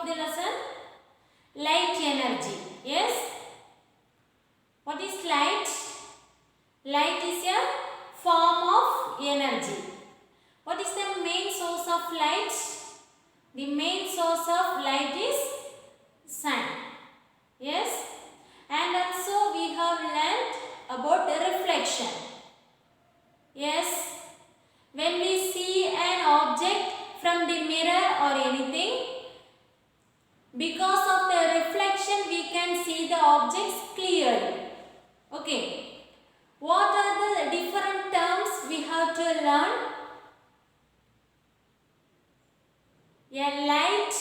of the lesson? Light energy. Yes? What is light? Light is a form of energy. What is the main source of light? The main source of light is sun. Yes? And also we have learnt about the reflection. Yes? When we see an object from the mirror or anything, because of the reflection we can see the objects clearly. Okay. What are the different terms we have to learn? A light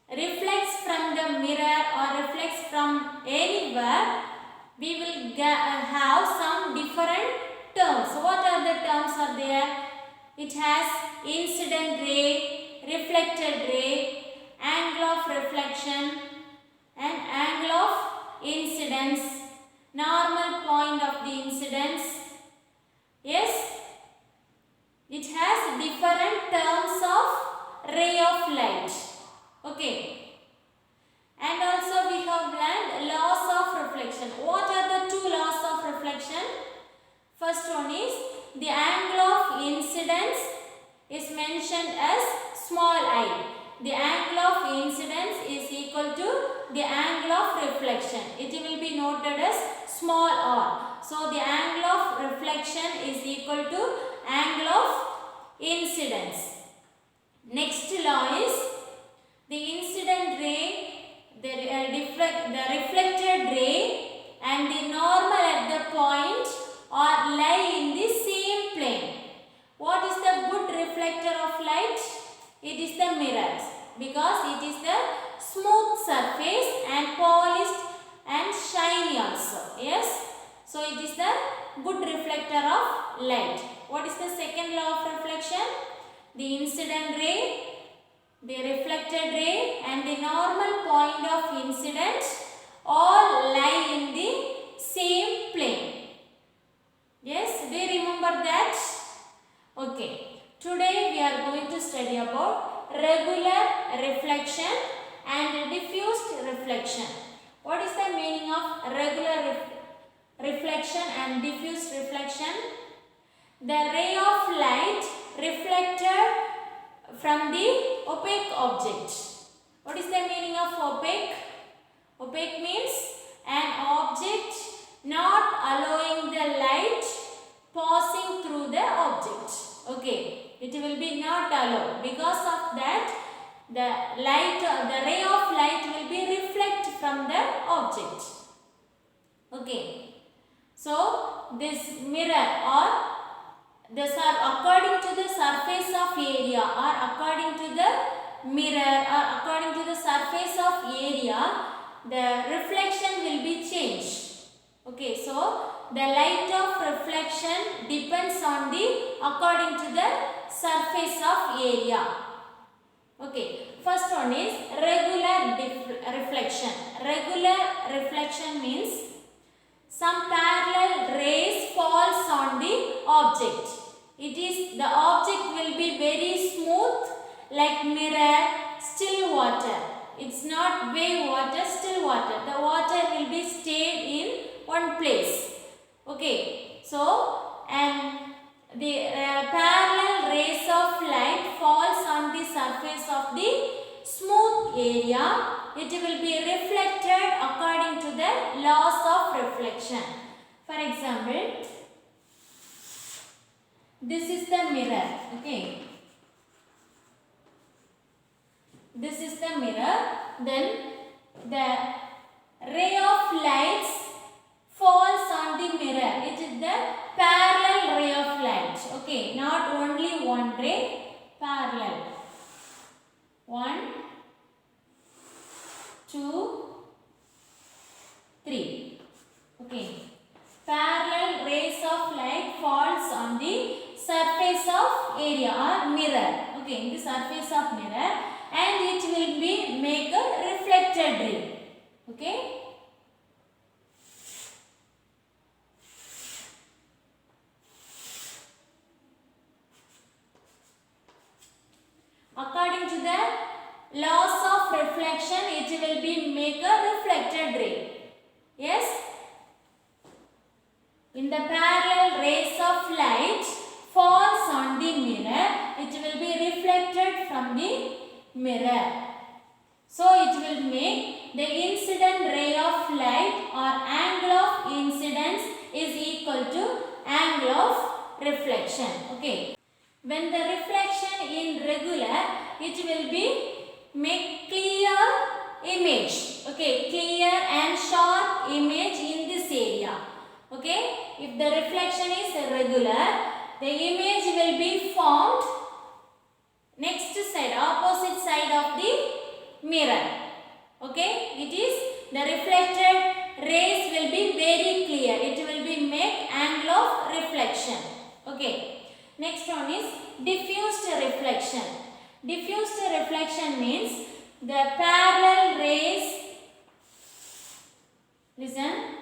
reflects from the mirror or reflects from anywhere, we will have some different terms. What are the terms are there? It has incident ray, reflected ray, angle of reflection and angle of incidence, normal point of the incidence. Yes, it has different terms of ray of light. Okay. And also we have learned laws of reflection. What are the two laws of reflection? First one is the angle of incidence is mentioned as small I. The angle of incidence is equal to the angle of reflection. It will be noted as small r. So the angle of reflection is equal to angle of incidence. Next law is the incident ray, the reflected ray and the normal at the point or lie in the same plane. What is the good reflector of light? It is the mirrors, because it is the smooth surface and polished and shiny also. Yes. So it is the good reflector of light. What is the second law of reflection? The incident ray, the reflected ray and the normal point of incidence all lie in the same plane. Yes, do you remember that? Okay. Today we are going to study about regular reflection and diffused reflection. What is the meaning of regular reflection and diffused reflection? The ray of light reflected from the opaque object. What is the meaning of opaque? Opaque means an object not allowing the light passing through the object. Okay. It will be not allowed. Because of that, the ray of light will be reflected from the object. Okay. So this mirror or according to the surface of area or according to the mirror or according to the surface of area, the reflection will be changed. Okay, so the light of reflection depends on the according to the surface of area. Okay, first one is regular reflection. Regular reflection means some parallel rays falls on the object. The object will be very smooth like mirror, still water. It's not wave water, still water. The water will be stayed in one place. Okay, so and the parallel rays of light falls on the surface of the smooth area. It will be reflected according to the laws of reflection. For example, this is the mirror. Okay, this is the mirror. Then the ray of lights falls on the mirror. It is the parallel ray of light. Okay, not only one ray, parallel. 1, 2, 3. Okay, parallel rays of light falls on the surface of area or mirror. Okay, in the surface of mirror, and it will be make a reflected ray. Okay. According to the loss of reflection, it will be make a reflected ray. Yes? In the parallel rays of light falls on the mirror, it will be reflected from the mirror. So it will make the incident ray of light or angle of incidence is equal to angle of reflection. Okay. When the reflection in regular, it will be make clear image. Okay, clear and sharp image in this area. Okay, if the reflection is irregular, the image will be formed next side, opposite side of the mirror. Okay, it is the reflected rays will be very clear. It will be make angle of reflection. Okay. Next one is diffused reflection. Diffused reflection means the parallel rays, listen,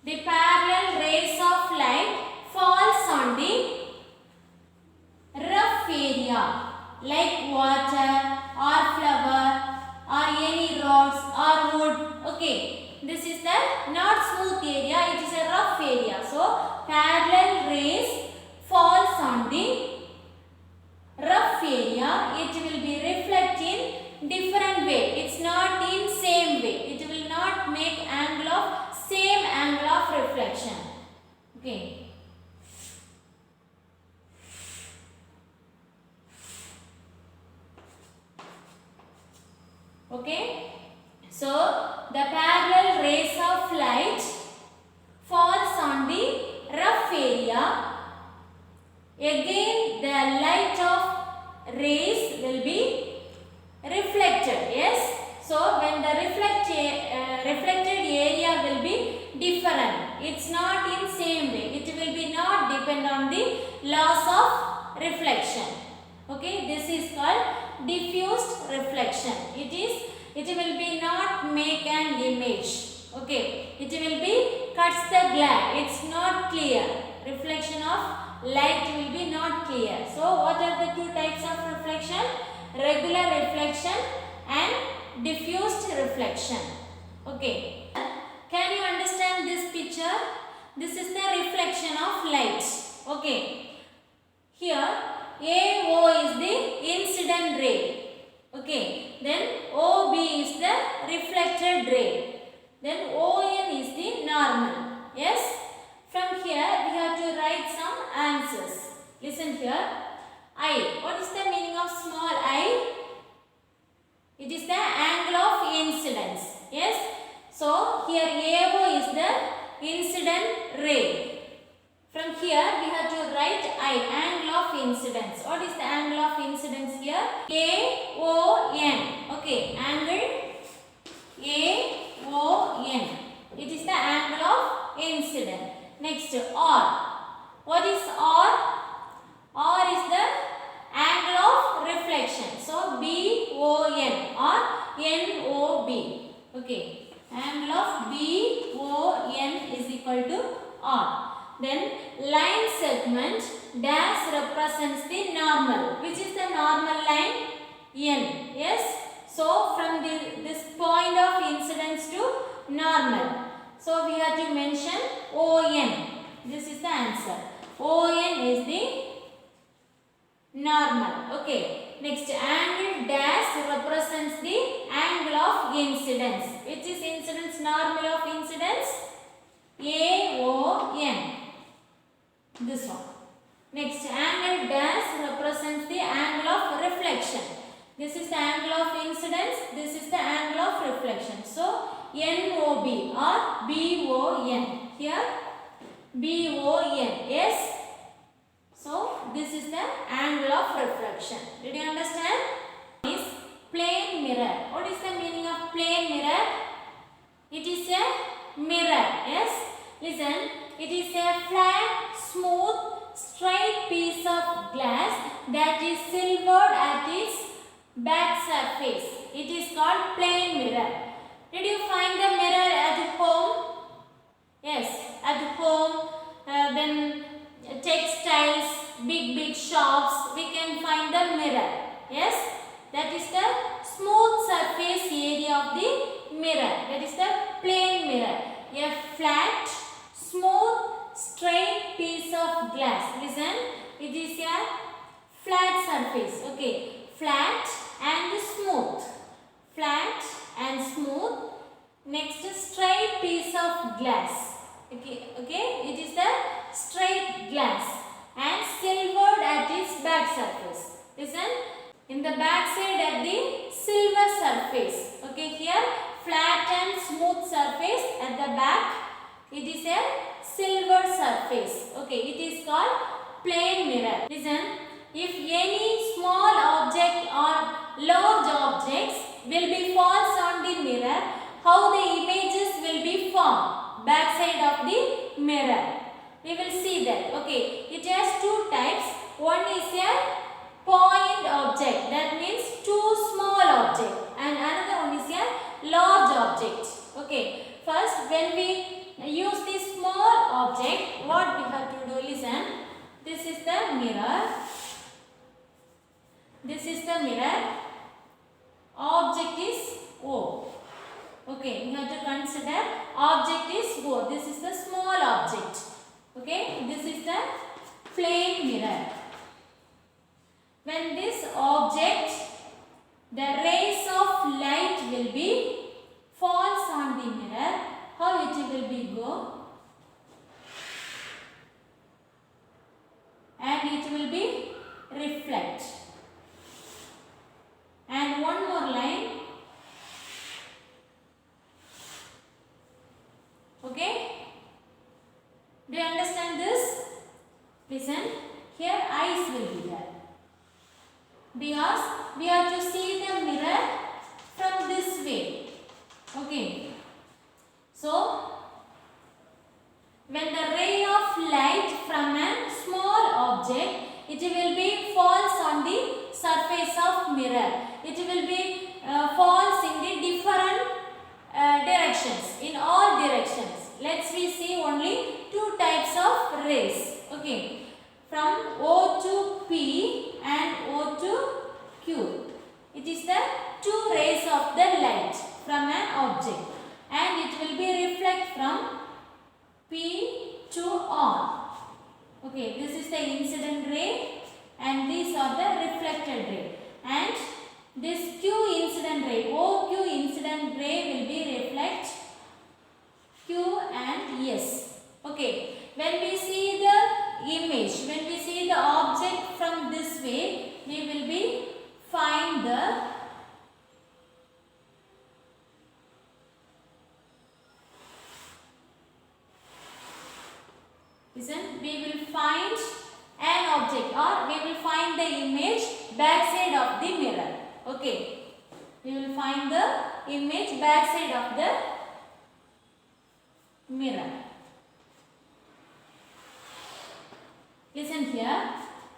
the parallel rays of light falls on the rough area like water or flower or any rocks or wood. Okay, this is the not smooth area, it is a rough area. So parallel rays falls on the rough area, it will be reflect in different way. It's not in same way. It will not make angle of same angle of reflection. Okay. Okay, so the parallel rays of light falls on the rough area. Again, the light of rays will be reflected. Yes. So when the reflected area will be different. It's not in same way. It will be not depend on the loss of reflection. Okay, this is called diffused reflection. It will be not make an image. Okay, it will be cuts the glare. It's not clear. Reflection of light will be not clear. So what are the two types of reflection? Regular reflection and diffused reflection. Okay, can you understand this picture? This is the reflection of light. Okay, here AO is the incident ray. Okay, then OB is the reflected ray. Then ON is the normal. Yes, from here we have to write some answers. Listen here. I. What is the meaning of small I? It is the angle of incidence. Yes. So here AO is the incident ray. From here we have to write I, angle of incidence. What is the angle of incidence here? AON. Okay, angle AON. It is the angle of incidence. Next, R. What is R? R is the angle of reflection. So BON or NOB. Okay, angle of BON is equal to R. Then line segment dash represents the normal. Which is the normal line? N. Yes. So from this point of incidence to normal. So we have to mention ON. This is the answer. ON is the normal. Okay. Next, angle dash represents the angle of incidence. Which is incidence? Normal of incidence? AON. This one. Next, angle dash represents the angle of reflection. This is the angle of incidence. This is the angle of reflection. So, NOB or BON. Here, BON. Yes. So, this is the angle of reflection. Did you understand? Is plane mirror. What is the meaning of plane mirror? It is a mirror. Yes. Listen. It is a flat, smooth, straight piece of glass that is silvered at its back surface. It is called plane mirror. Did you find the mirror at home? Yes, at home, then textiles, big shops, we can find the mirror. Yes, that is the smooth surface area of the mirror. That is the plane mirror. A flat, smooth, straight piece of glass. Listen, it is a flat surface. Okay, flat and smooth. Flat and smooth. Next, straight piece of glass. Okay, it is the straight glass and silvered at its back surface. Listen, in the back side at the silver surface. Okay, here flat and smooth surface, at the back it is a silver surface. Okay, it is called plane mirror. Listen, if any small object or large objects will be falls on the mirror, how the images will be formed? Back side of the mirror. We will see that. Okay, it has two types. One is a point object, that means two small objects, and another one is a large object. Okay, first when we use this small object, what we have to do? Listen, this is the mirror. This is the mirror. Object is O. Okay, you have to consider object is O. This is the small object. Okay, this is the plane mirror. When this object, the rays of light will be falls on the mirror, how it will be go? And it will be reflect. And one more line. Okay? Do you understand this? Listen, here eyes will be there. Because we have to see the mirror from this way. Okay. So, when the ray of light from a small object, it will be falls on the surface of mirror. It will be falls in the different directions, in all directions. Let's we see only two types of rays. Okay, from O to P and O to Q. It is the two rays of the light from an object, and it will be reflect from P to R. Okay, this is the incident ray and these are the reflected ray, and this Q incident ray, OQ incident ray will be reflect Q and S. Okay, when we see the image, when we see the object from this way, we will be find the we will find an object, or we will find the image back side of the mirror. Okay, we will find the image back side of the mirror. Listen here,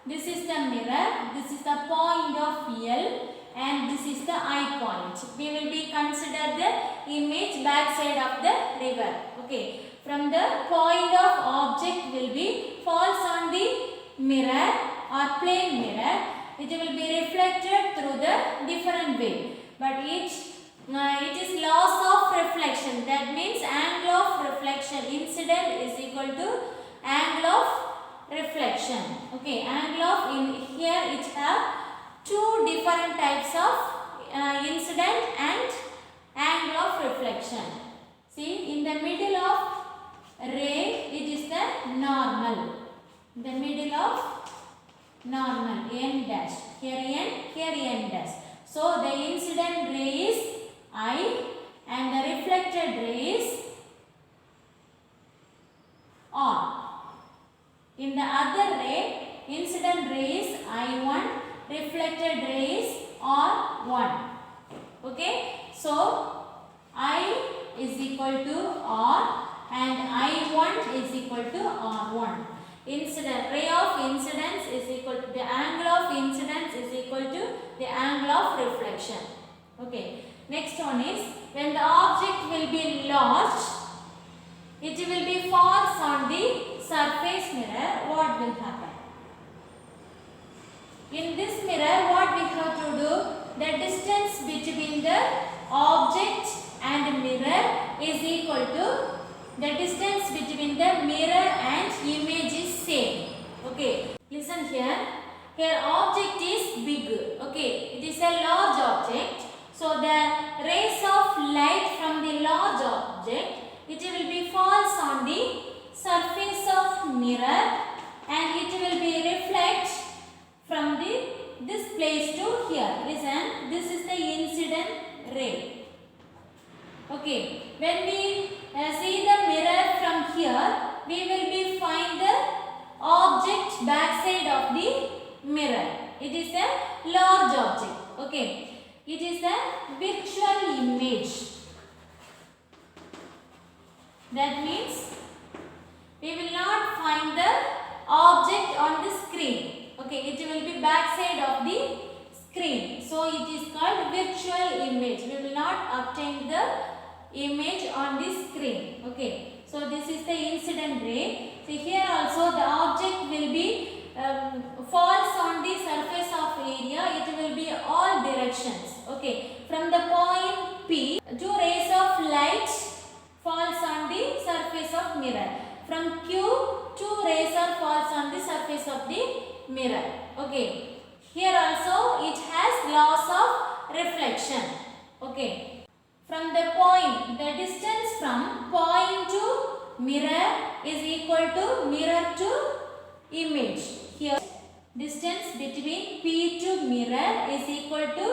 this is the mirror, this is the point of L, and this is the eye point. We will be consider the image back side of the river. Okay, from the point of object will be falls on the mirror or plane mirror. It will be reflected through the different way, but it is loss of reflection. That means angle of reflection. Incident is equal to angle of reflection. Okay, angle of in here it have two different types of incident and angle of reflection. See, in the middle of ray, it is the normal. In the middle of normal, n dash. Here n, here n dash. So the incident ray is I and the reflected ray is R. In the other ray, incident ray is I1, reflected ray is R1. Okay, so I is equal to R and I1 is equal to R1. ray of incidence is equal to the angle of incidence is equal to the angle of reflection. Okay. Next one is when the object will be lodged, it will be falls on the surface mirror. What will happen? In this mirror, what we have to do? The distance between the object and mirror is equal to the distance between the mirror and image is same. Okay. Listen here. Here object is big. Okay. It is a large object. So the rays of light from the large object, it will be falls on the surface of mirror and it will be reflect from this place to here. Listen, this is the incident ray. Okay, when we see the mirror from here, we will be find the object backside of the mirror. It is a large object. Okay, it is a virtual image. That means we will not find the object on the screen. Okay, it will be backside of the screen. So it is called virtual image. We will not obtain the image on the screen. Okay, so this is the incident ray. So here also the object will be falls on the surface of area. It will be all directions. Okay, from the point P, two rays of light falls on the surface of mirror. From Q, two rays are falls on the surface of the mirror. Okay, here also it has laws of reflection. Okay, from the point, the distance from point to mirror is equal to mirror to image. Here distance between P to mirror is equal to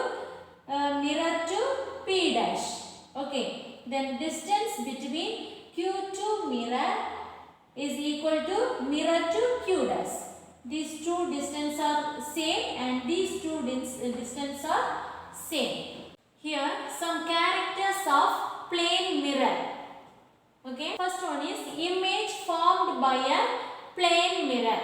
mirror to P dash. Okay, then distance between Q to mirror is equal to mirror to Q dash. These two distances are same and these two distances are same. Here some characters of plane mirror. Okay, first one is image formed by a plane mirror.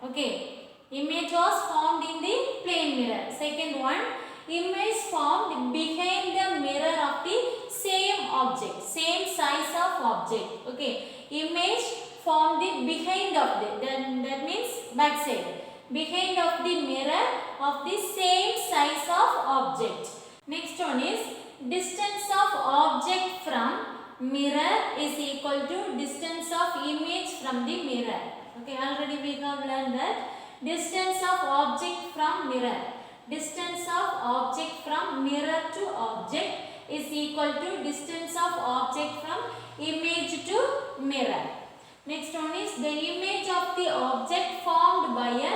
Okay, image was formed in the plane mirror. Second one, image formed behind the mirror of the same object, same size of object. Okay, image formed the behind of the, that means backside, behind of the mirror of the same size of object. Next one is distance of object from mirror is equal to distance of image from the mirror. Okay, already we have learned that distance of object from mirror. Distance of object from mirror to object is equal to distance of object from image to mirror. Next one is the image of the object formed by a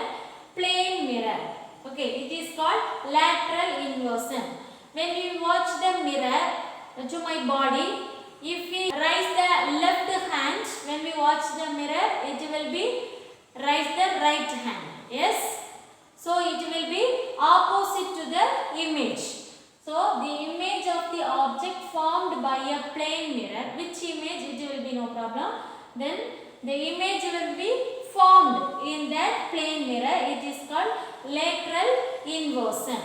plane mirror. Okay, it is called lateral inversion. When we watch the mirror to my body, if we raise the left hand, when we watch the mirror, it will be raise the right hand. Yes? So it will be opposite to the image. So the image of the object formed by a plane mirror, which image it will be no problem. Then the image will be formed in that plane mirror. It is called lateral inversion.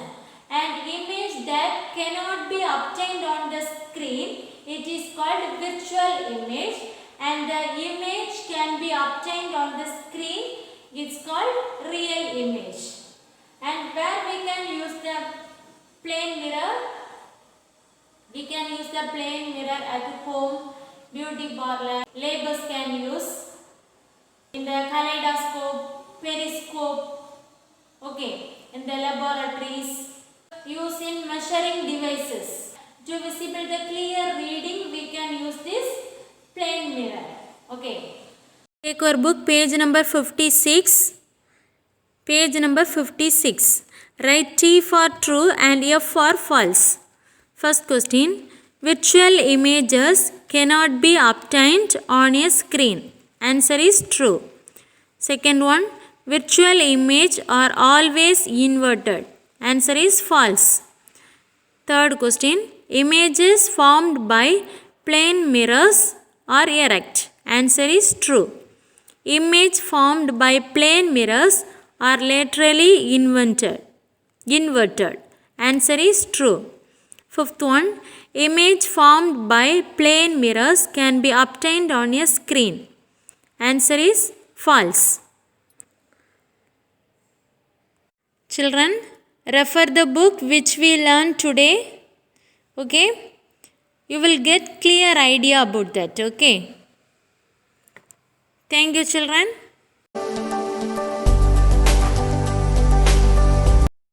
And image that cannot be obtained on the screen, it is called virtual image. And the image can be obtained on the screen, it's called real image. And where we can use the plane mirror? We can use the plane mirror at home, beauty parlor, laborers can use, in the kaleidoscope, periscope, okay, in the laboratories, use in measuring devices. To visible the clear reading, we can use this plane mirror. Okay. Take your book, page number 56. Page number 56. Write T for true and F for false. First question. Virtual images cannot be obtained on a screen. Answer is true. Second one. Virtual images are always inverted. Answer is false. Third question. Images formed by plane mirrors are erect. Answer is true. image formed by plane mirrors are laterally inverted. Answer is true. Fifth one, image formed by plane mirrors can be obtained on a screen. Answer is false. Children, refer the book which we learned today. Okay? You will get clear idea about that. Okay? Thank you, children.